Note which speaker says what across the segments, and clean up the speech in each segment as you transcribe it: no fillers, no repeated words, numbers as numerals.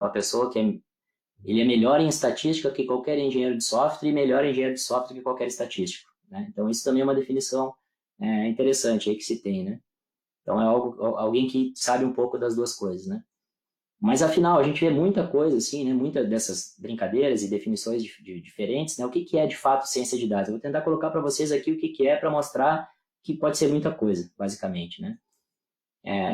Speaker 1: uma pessoa que ele é melhor em estatística que qualquer engenheiro de software e melhor engenheiro de software que qualquer estatístico, né? Então, isso também é uma definição interessante aí que se tem, né? Então, é alguém que sabe um pouco das duas coisas, né? Mas, afinal, a gente vê muita coisa, assim, né? Muitas dessas brincadeiras e definições diferentes, né? O que é, de fato, ciência de dados? Eu vou tentar colocar para vocês aqui o que é para mostrar que pode ser muita coisa, basicamente, né?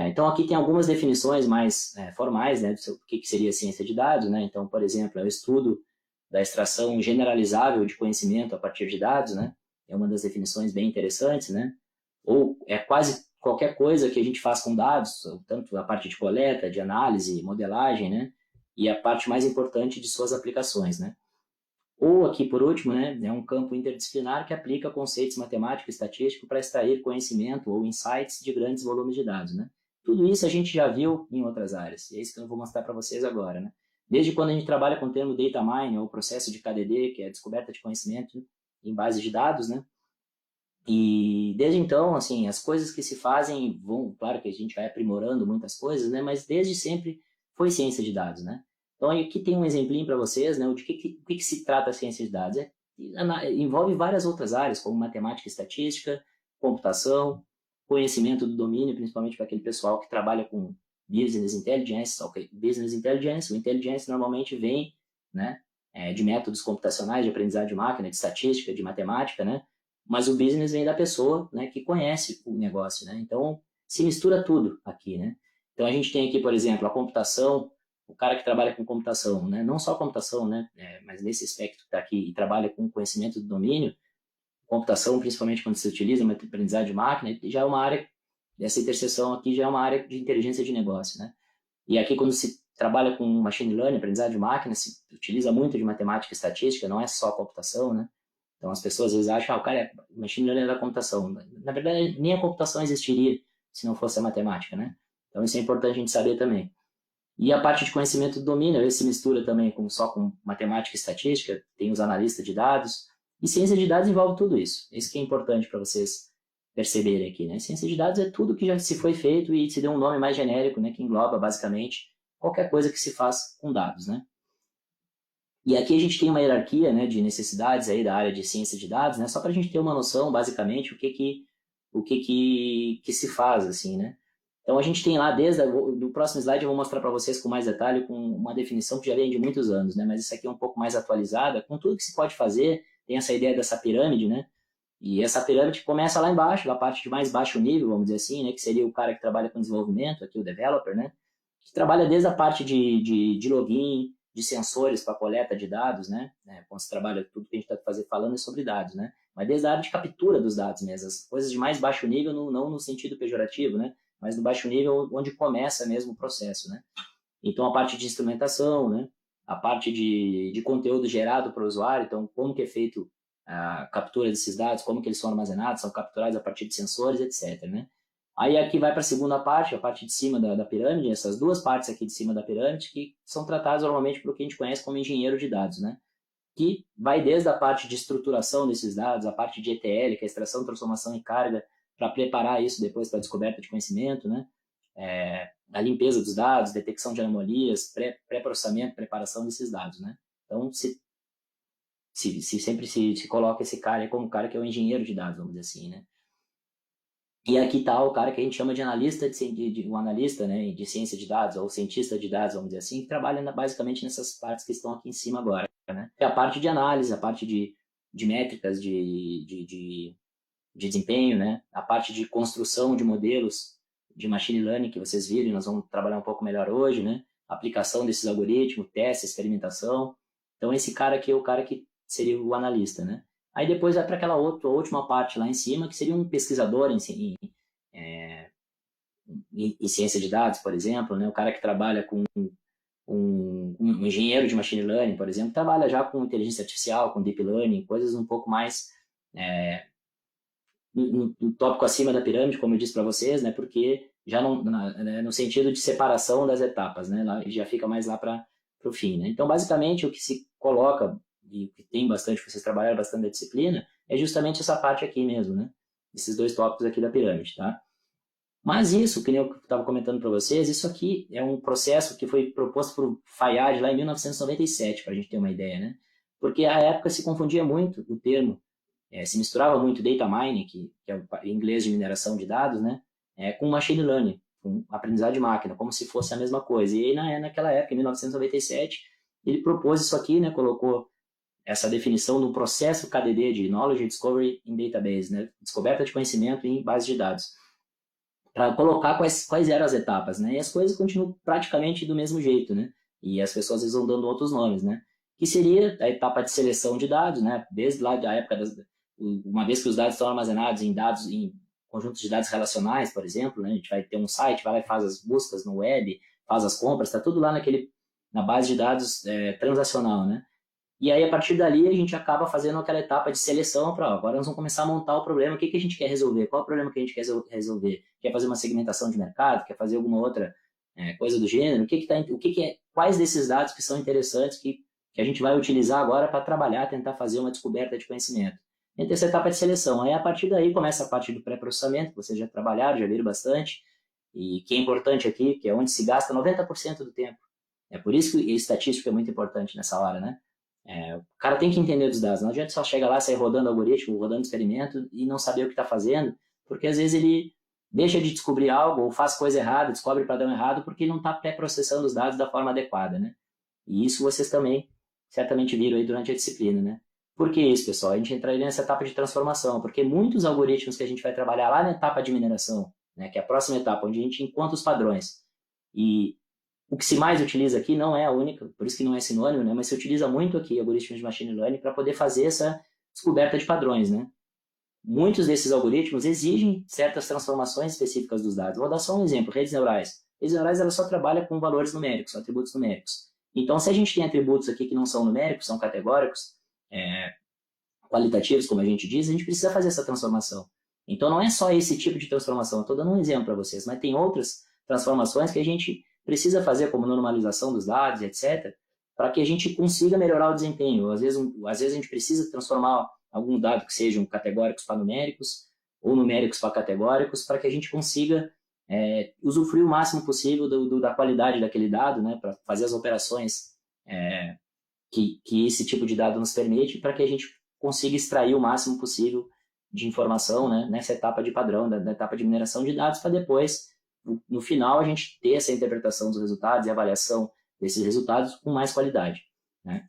Speaker 1: Então, aqui tem algumas definições mais formais, né? Do que seria ciência de dados, né? Então, por exemplo, é o estudo da extração generalizável de conhecimento a partir de dados, né? É uma das definições bem interessantes, né? Ou é quase qualquer coisa que a gente faz com dados, tanto a parte de coleta, de análise, modelagem, né? E a parte mais importante de suas aplicações, né? Ou aqui, por último, né, é um campo interdisciplinar que aplica conceitos matemáticos e estatísticos para extrair conhecimento ou insights de grandes volumes de dados, né? Tudo isso a gente já viu em outras áreas, e é isso que eu vou mostrar para vocês agora, né? Desde quando a gente trabalha com o termo data mining, ou processo de KDD, que é a descoberta de conhecimento em base de dados, né? E desde então, assim, as coisas que se fazem vão, claro que a gente vai aprimorando muitas coisas, né? Mas desde sempre foi ciência de dados, né? Então aqui tem um exemplinho para vocês, né? De que se trata a ciência de dados? Envolve várias outras áreas, como matemática e estatística, computação, conhecimento do domínio, principalmente para aquele pessoal que trabalha com business intelligence, okay? Business intelligence, o intelligence normalmente vem, né? De métodos computacionais, de aprendizagem de máquina, de estatística, de matemática, né? Mas o business vem da pessoa, né, que conhece o negócio, né? Então, se mistura tudo aqui, né? Então, a gente tem aqui, por exemplo, a computação, o cara que trabalha com computação, né? Não só computação, né? Mas nesse aspecto que está aqui e trabalha com conhecimento do domínio, computação, principalmente quando se utiliza uma aprendizagem de máquina, já é uma área, essa interseção aqui já é uma área de inteligência de negócio, né? E aqui, quando se trabalha com machine learning, aprendizagem de máquina, se utiliza muito de matemática e estatística, não é só computação, né? Então, as pessoas às vezes acham, o cara é machine learning da computação. Na verdade, nem a computação existiria se não fosse a matemática, né? Então, isso é importante a gente saber também. E a parte de conhecimento do domínio, ele se mistura também só com matemática e estatística, tem os analistas de dados, e ciência de dados envolve tudo isso. Isso que é importante para vocês perceberem aqui, né? Ciência de dados é tudo que já se foi feito e se deu um nome mais genérico, né? Que engloba, basicamente, qualquer coisa que se faz com dados, né? E aqui a gente tem uma hierarquia, né, de necessidades aí da área de ciência de dados, né, só para a gente ter uma noção, basicamente, o que se faz, assim, né. Então, a gente tem lá, do próximo slide eu vou mostrar para vocês com mais detalhe, com uma definição que já vem de muitos anos, né, mas isso aqui é um pouco mais atualizada, com tudo que se pode fazer, tem essa ideia dessa pirâmide, né, e essa pirâmide começa lá embaixo, a parte de mais baixo nível, vamos dizer assim, né, que seria o cara que trabalha com desenvolvimento, aqui o developer, né, que trabalha desde a parte de login, de sensores para coleta de dados, né? Quando se trabalha, tudo que a gente está falando é sobre dados, né? Mas desde a área de captura dos dados mesmo, as coisas de mais baixo nível, não no sentido pejorativo, né? Mas no baixo nível onde começa mesmo o processo, né? Então, a parte de instrumentação, né? A parte de conteúdo gerado para o usuário, então, como que é feito a captura desses dados, como que eles são armazenados, são capturados a partir de sensores, etc., né? Aí aqui vai para a segunda parte, a parte de cima da pirâmide, essas duas partes aqui de cima da pirâmide, que são tratadas normalmente pelo que a gente conhece como engenheiro de dados, né? Que vai desde a parte de estruturação desses dados, a parte de ETL, que é extração, transformação e carga, para preparar isso depois para a descoberta de conhecimento, né? A limpeza dos dados, detecção de anomalias, pré-processamento, preparação desses dados, né? Então, sempre se coloca esse cara como o cara que é o engenheiro de dados, vamos dizer assim, né? E aqui está o cara que a gente chama de analista, um analista, né, de ciência de dados, ou cientista de dados, vamos dizer assim, que trabalha basicamente nessas partes que estão aqui em cima agora, né? É a parte de análise, a parte de métricas de desempenho, né? A parte de construção de modelos de machine learning que vocês viram, nós vamos trabalhar um pouco melhor hoje, né? Aplicação desses algoritmos, teste, experimentação. Então, esse cara aqui é o cara que seria o analista, né? Aí depois vai para aquela última parte lá em cima, que seria um pesquisador em ciência de dados, por exemplo, né? O cara que trabalha com um engenheiro de machine learning, por exemplo, trabalha já com inteligência artificial, com deep learning, coisas um pouco mais no tópico acima da pirâmide, como eu disse para vocês, né? Porque já no sentido de separação das etapas, né? Lá, já fica mais lá para o fim, né? Então, basicamente, o que se coloca e que tem bastante, vocês trabalharam bastante da disciplina, é justamente essa parte aqui mesmo, né? Esses dois tópicos aqui da pirâmide, tá? Mas isso, que nem eu estava comentando para vocês, isso aqui é um processo que foi proposto por Fayad lá em 1997, para a gente ter uma ideia, né? Porque à época se confundia muito o termo, se misturava muito data mining, que é o inglês de mineração de dados, né? Com machine learning, com aprendizado de máquina, como se fosse a mesma coisa. E aí, naquela época, em 1997, ele propôs isso aqui, né? Colocou essa definição do processo KDD de Knowledge Discovery in Database, né? Descoberta de conhecimento em base de dados, para colocar quais eram as etapas, né? E as coisas continuam praticamente do mesmo jeito, né? E as pessoas às vezes vão dando outros nomes, né? Que seria a etapa de seleção de dados, né? Desde lá da época uma vez que os dados estão armazenados em conjuntos de dados relacionais, por exemplo, né? A gente vai ter um site, vai lá e faz as buscas no web, faz as compras, está tudo lá na base de dados transacional, né? E aí, a partir dali, a gente acaba fazendo aquela etapa de seleção para, agora nós vamos começar a montar o problema, o que, que a gente quer resolver, qual é o problema que a gente quer resolver, quer fazer uma segmentação de mercado, quer fazer alguma outra coisa do gênero, quais desses dados que são interessantes que a gente vai utilizar agora para trabalhar, tentar fazer uma descoberta de conhecimento. Entre essa etapa de seleção, aí a partir daí começa a parte do pré-processamento, que vocês já trabalharam, já viram bastante, e que é importante aqui, que é onde se gasta 90% do tempo. É por isso que a estatística é muito importante nessa hora, né? O cara tem que entender dos dados. Não adianta só chegar lá, sair rodando algoritmo, rodando experimento e não saber o que está fazendo, porque às vezes ele deixa de descobrir algo ou faz coisa errada, descobre padrão errado porque não está pré-processando os dados da forma adequada, né? E isso vocês também certamente viram aí durante a disciplina, né? Por que isso, pessoal? A gente entraria nessa etapa de transformação, porque muitos algoritmos que a gente vai trabalhar lá na etapa de mineração, né, que é a próxima etapa, onde a gente encontra os padrões, e o que se mais utiliza aqui não é a única, por isso que não é sinônimo, né? Mas se utiliza muito aqui algoritmos de machine learning para poder fazer essa descoberta de padrões, né? Muitos desses algoritmos exigem certas transformações específicas dos dados. Vou dar só um exemplo, redes neurais. Redes neurais elas só trabalham com valores numéricos, atributos numéricos. Então, se a gente tem atributos aqui que não são numéricos, são categóricos, qualitativos, como a gente diz, a gente precisa fazer essa transformação. Então, não é só esse tipo de transformação. Estou dando um exemplo para vocês, mas tem outras transformações que a gente precisa fazer, como normalização dos dados, etc., para que a gente consiga melhorar o desempenho. Às vezes a gente precisa transformar algum dado que sejam categóricos para numéricos ou numéricos para categóricos, para que a gente consiga usufruir o máximo possível da qualidade daquele dado, né, para fazer as operações que esse tipo de dado nos permite, para que a gente consiga extrair o máximo possível de informação, né, nessa etapa de padrão, da etapa de mineração de dados, para depois, no final, a gente ter essa interpretação dos resultados e avaliação desses resultados com mais qualidade, né?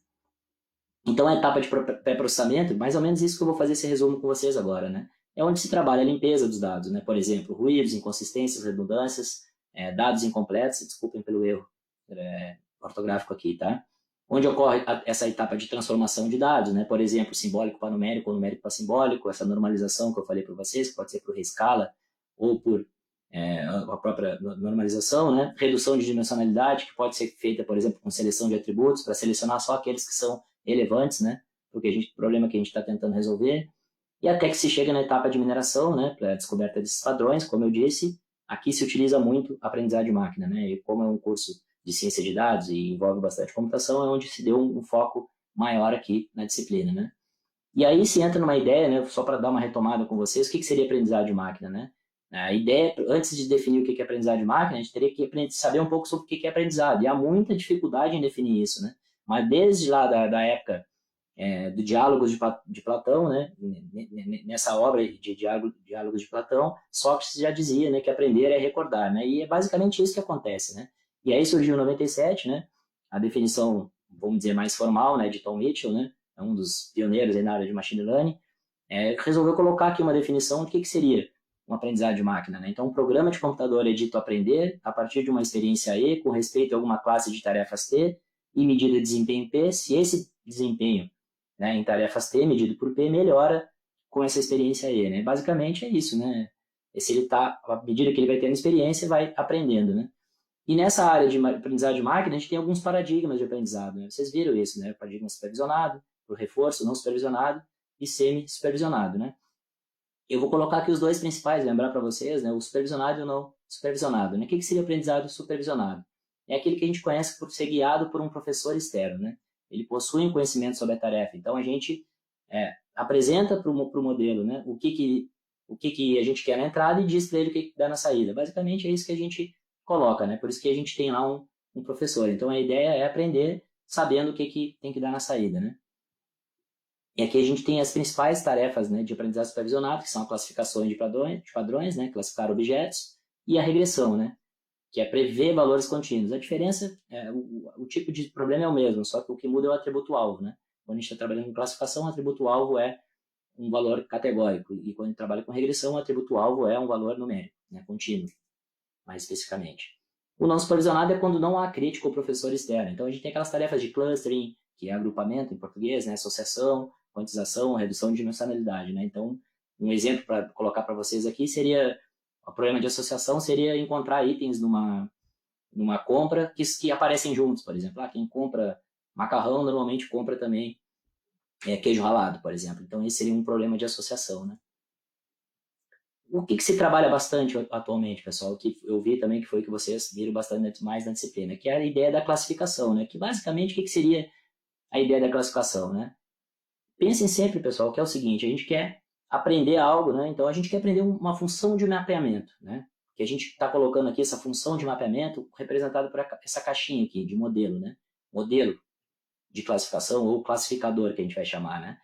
Speaker 1: Então, a etapa de pré-processamento, mais ou menos isso que eu vou fazer esse resumo com vocês agora, né? É onde se trabalha a limpeza dos dados, né? Por exemplo, ruídos, inconsistências, redundâncias, dados incompletos, desculpem pelo erro ortográfico aqui, tá? Onde ocorre essa etapa de transformação de dados, né? Por exemplo, simbólico para numérico ou numérico para simbólico, essa normalização que eu falei para vocês, que pode ser por reescala ou por a própria normalização, né? Redução de dimensionalidade, que pode ser feita, por exemplo, com seleção de atributos, para selecionar só aqueles que são relevantes, né? Porque o problema que a gente está tentando resolver. E até que se chega na etapa de mineração, né? Para a descoberta desses padrões, como eu disse, aqui se utiliza muito aprendizado de máquina, né? E como é um curso de ciência de dados e envolve bastante computação, é onde se deu um foco maior aqui na disciplina, né? E aí se entra numa ideia, né? Só para dar uma retomada com vocês, o que seria aprendizado de máquina, né? A ideia, antes de definir o que é aprendizado de máquina, a gente teria que saber um pouco sobre o que é aprendizado. E há muita dificuldade em definir isso, né? Mas desde lá da época do Diálogos de Platão, né? Nessa obra de Diálogos de Platão, Sócrates já dizia, né, que aprender é recordar, né? E é basicamente isso que acontece, né? E aí surgiu em 97, né? A definição, vamos dizer, mais formal, né, de Tom Mitchell, né? É um dos pioneiros aí na área de machine learning, resolveu colocar aqui uma definição do que seria um aprendizado de máquina, né? Então, um programa de computador é dito aprender a partir de uma experiência E, com respeito a alguma classe de tarefas T, e medida de desempenho P, se esse desempenho, né, em tarefas T, medido por P, melhora com essa experiência E, né? Basicamente é isso, né? À medida que ele vai tendo experiência, vai aprendendo, né? E nessa área de aprendizado de máquina, a gente tem alguns paradigmas de aprendizado, né? Vocês viram isso, né? Paradigma supervisionado, o reforço não supervisionado e semi-supervisionado, né? Eu vou colocar aqui os dois principais, lembrar para vocês, né? O supervisionado e o não supervisionado, né? O que seria aprendizado supervisionado? É aquele que a gente conhece por ser guiado por um professor externo, né? Ele possui um conhecimento sobre a tarefa, então a gente apresenta para o modelo, né? O que o que a gente quer na entrada e diz para ele o que dá na saída. Basicamente é isso que a gente coloca, né? Por isso que a gente tem lá um professor. Então a ideia é aprender sabendo o que tem que dar na saída, né? E aqui a gente tem as principais tarefas, né, de aprendizagem supervisionada, que são a classificação de padrões, né, classificar objetos, e a regressão, né, que é prever valores contínuos. A diferença, o tipo de problema é o mesmo, só que o que muda é o atributo-alvo, né? Quando a gente está trabalhando com classificação, o atributo-alvo é um valor categórico, e quando a gente trabalha com regressão, o atributo-alvo é um valor numérico, né, contínuo, mais especificamente. O não supervisionado é quando não há crítico ou professor externo. Então a gente tem aquelas tarefas de clustering, que é agrupamento em português, né, associação, quantização, redução de dimensionalidade, né? Então, um exemplo para colocar para vocês aqui seria, o problema de associação seria encontrar itens numa compra que aparecem juntos, por exemplo. Quem compra macarrão normalmente compra também queijo ralado, por exemplo. Então, esse seria um problema de associação, né? O que se trabalha bastante atualmente, pessoal, o que eu vi também que foi que vocês viram bastante mais na disciplina, que é a ideia da classificação, né? Que basicamente o que seria a ideia da classificação, né? Pensem sempre, pessoal, que é o seguinte, a gente quer aprender algo, né? Então a gente quer aprender uma função de mapeamento, né? Que a gente está colocando aqui essa função de mapeamento representada por essa caixinha aqui de modelo, né? Modelo de classificação ou classificador que a gente vai chamar, né?